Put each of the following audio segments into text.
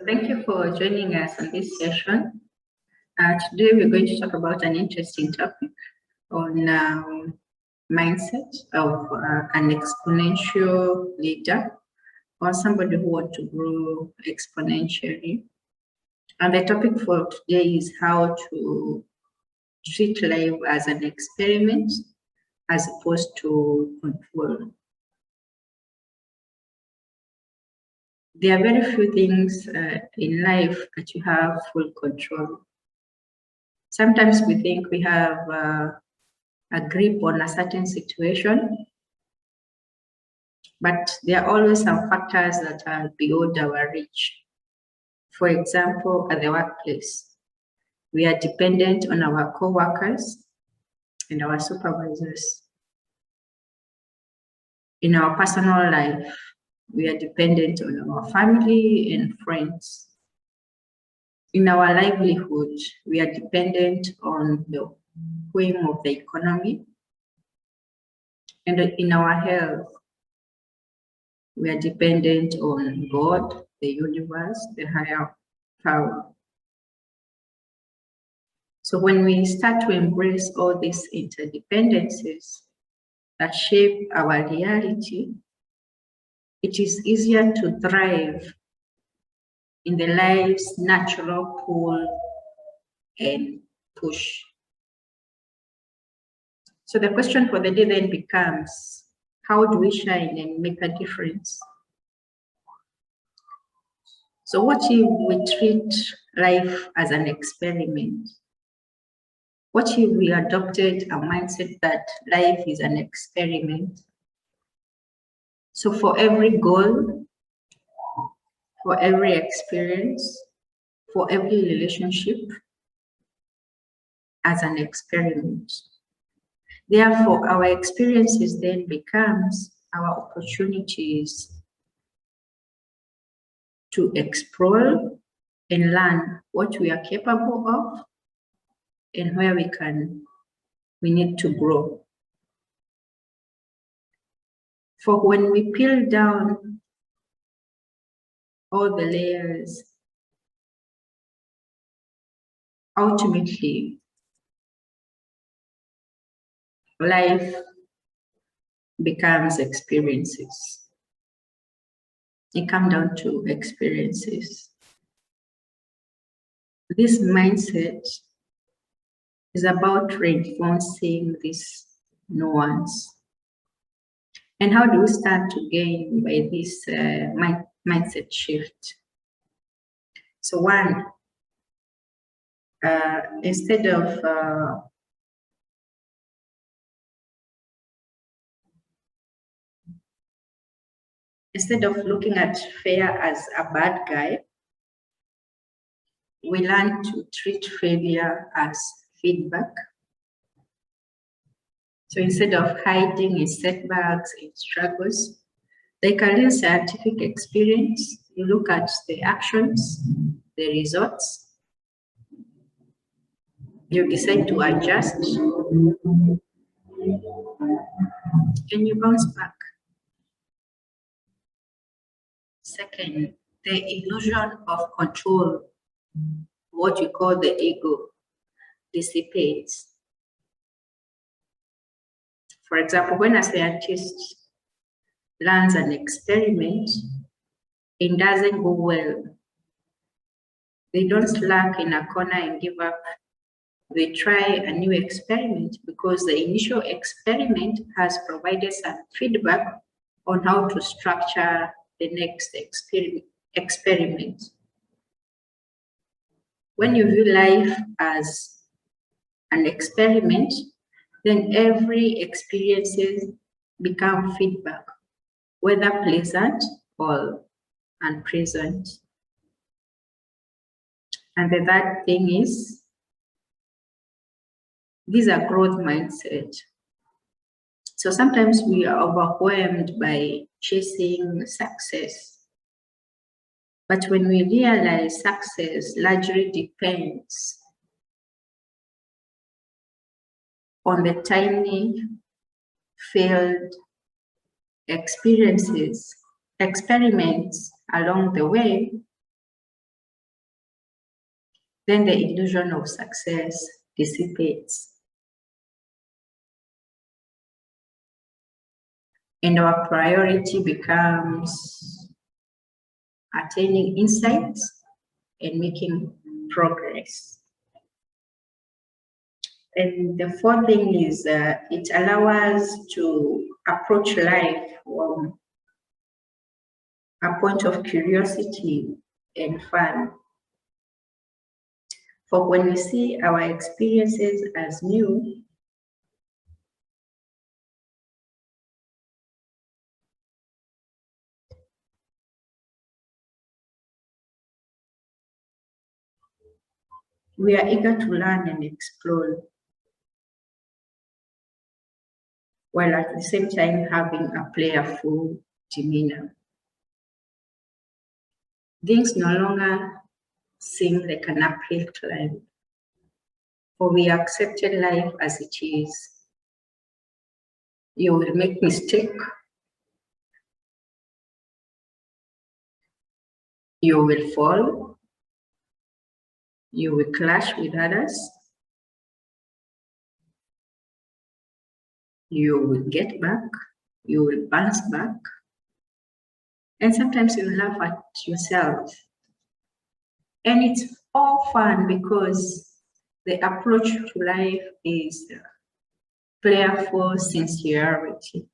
Thank you for joining us on this session. Today we're going to talk about an interesting topic on mindset of an exponential leader or somebody who wants to grow exponentially. And the topic for today is how to treat life as an experiment as opposed to control. There are very few things in life that you have full control. Sometimes we think we have a grip on a certain situation, but there are always some factors that are beyond our reach. For example, at the workplace, we are dependent on our co-workers and our supervisors. In our personal life, we are dependent on our family and friends. In our livelihood, we are dependent on the whim of the economy. And in our health, we are dependent on God, the universe, the higher power. So when we start to embrace all these interdependencies that shape our reality, it is easier to thrive in the life's natural pull and push. So the question for the day then becomes, how do we shine and make a difference? So what if we treat life as an experiment? What if we adopted a mindset that life is an experiment? So for every goal, for every experience, for every relationship, as an experiment. Therefore, our experiences then becomes our opportunities to explore and learn what we are capable of and where we need to grow. For when we peel down all the layers, ultimately, life becomes experiences. It comes down to experiences. This mindset is about reinforcing this nuance. And how do we start to gain by this mindset shift? So one, instead of looking at failure as a bad guy, we learn to treat failure as feedback. So instead of hiding in setbacks, in struggles, like a real scientific experience, you look at the actions, the results, you decide to adjust, and you bounce back. Second, the illusion of control, what we call the ego, dissipates. For example, when a scientist learns an experiment, it doesn't go well. They don't slack in a corner and give up. They try a new experiment because the initial experiment has provided some feedback on how to structure the next experiment. When you view life as an experiment, then every experience becomes feedback, whether pleasant or unpleasant. And the third thing is, these are growth mindset. So sometimes we are overwhelmed by chasing success. But when we realize success largely depends on the tiny failed experiments along the way, then the illusion of success dissipates. And our priority becomes attaining insights and making progress. And the fourth thing is it allows us to approach life from a point of curiosity and fun. For when we see our experiences as new, we are eager to learn and explore, while at the same time having a playful demeanor. Things no longer seem like an uphill climb, for we accepted life as it is. You will make mistakes. You will fall. You will clash with others. You will get back. You will bounce back. And sometimes you laugh at yourself. And it's all fun because the approach to life is playful sincerity.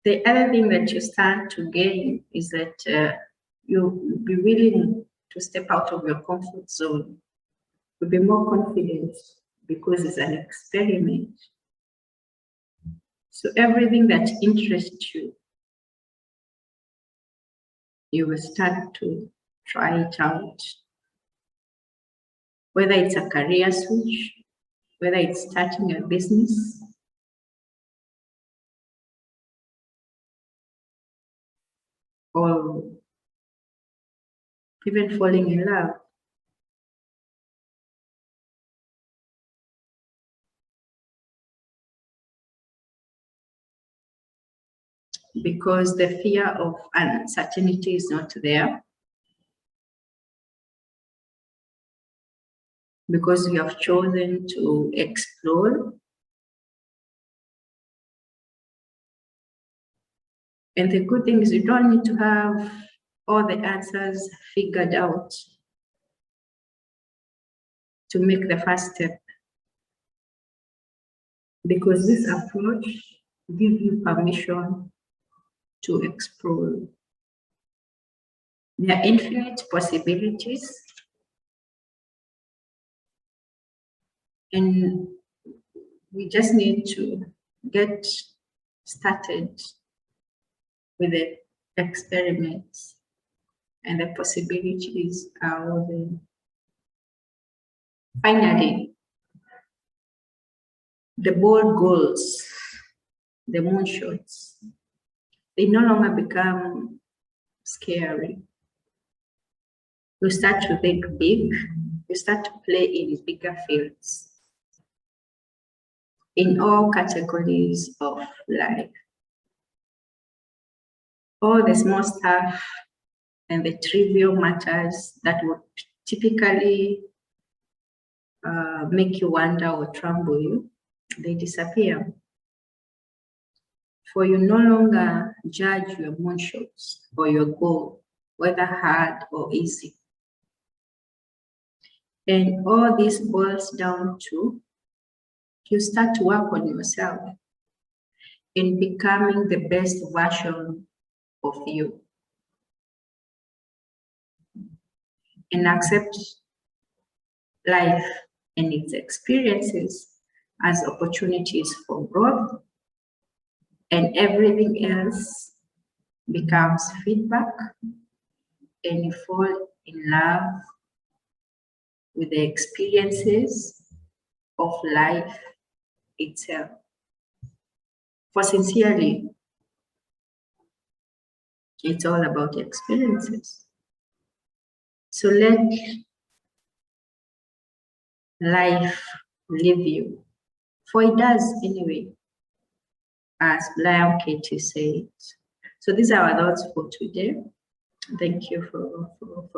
The other thing that you start to gain is that you'll be willing to step out of your comfort zone. You'll be more confident because it's an experiment. So everything that interests you, you will start to try it out. Whether it's a career switch, whether it's starting a business, or even falling in love. Because the fear of uncertainty is not there. Because you have chosen to explore. And the good thing is you don't need to have all the answers figured out to make the first step. Because this approach gives you permission to explore. There are infinite possibilities. And we just need to get started with the experiments, and the possibilities are all there. Finally, the bold goals, the moonshots, they no longer become scary. You start to think big, you start to play in bigger fields, in all categories of life. All the small stuff and the trivial matters that would typically make you wonder or trouble you, they disappear. For you no longer judge your moonshots or your goal, whether hard or easy. And all this boils down to you start to work on yourself in becoming the best version of you. And accept life and its experiences as opportunities for growth, and everything else becomes feedback, and you fall in love with the experiences of life itself. For sincerely, it's all about experiences. So let life live you, for it does anyway, as Lion Katie said. So these are our thoughts for today. Thank you for listening.